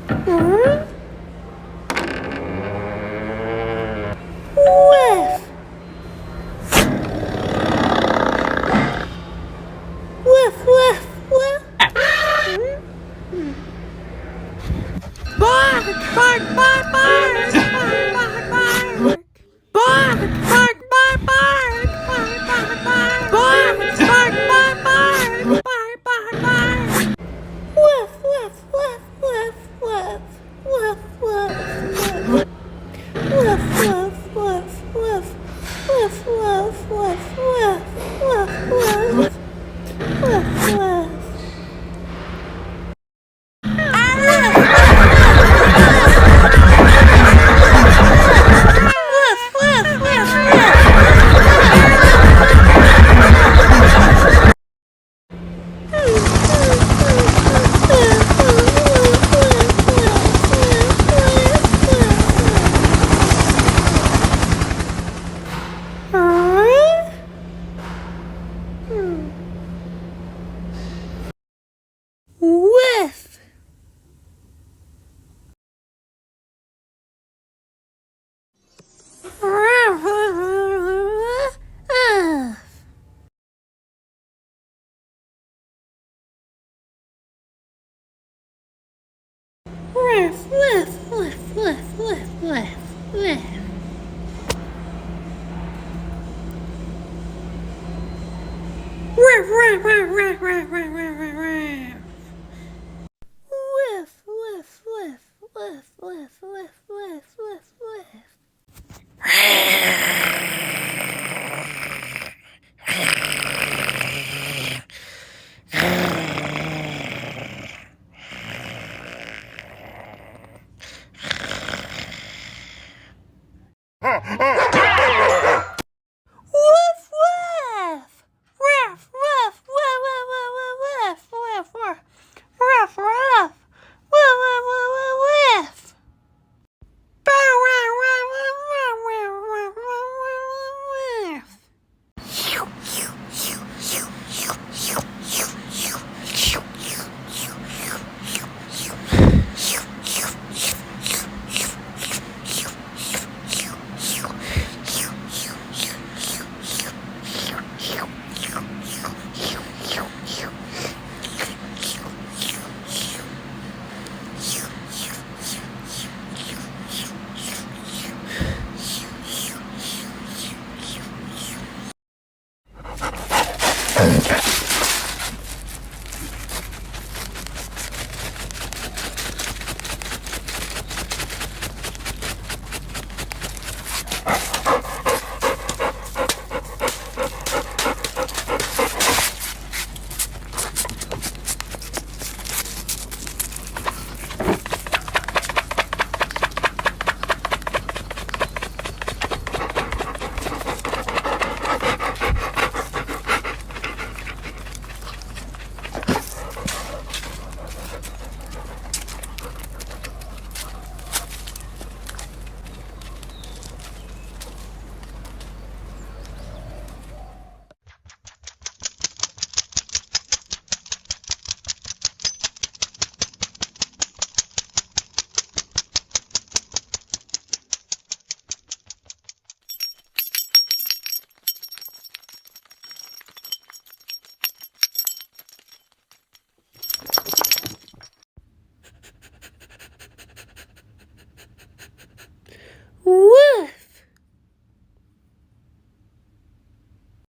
Huh? Whiff! Whiff, whiff, whiff! Bark, bark, bark, bark, bark, bark, bark! Bark, bark, bark, bark, bark, bark, bark! Bark, bark, bark, bark, bark, bark, bark! Whiff, whiff, whiff, whiff, whiff, whiff, whiff, whiff! Woof, woof, woof, woof, woof, woof, woof, woof, woof, woof, woof, woof. Whiff! Whiff, whiff, whiff, whiff, whiff, whiff, whiff. Whiff, whiff, whiff, whiff, whiff, whiff, whiff, whiff. Whiff, whiff, whiff, whiff, whiff, whiff, whiff, whiff, whiff. Woof, woof! Ruff, ruff, woof, woof, woof, woof, woof, ruff, ruff, woof, woof, woof, woof, woof. Bow, wow, wow, wow, wow, wow, wow, wow, woof. Woo!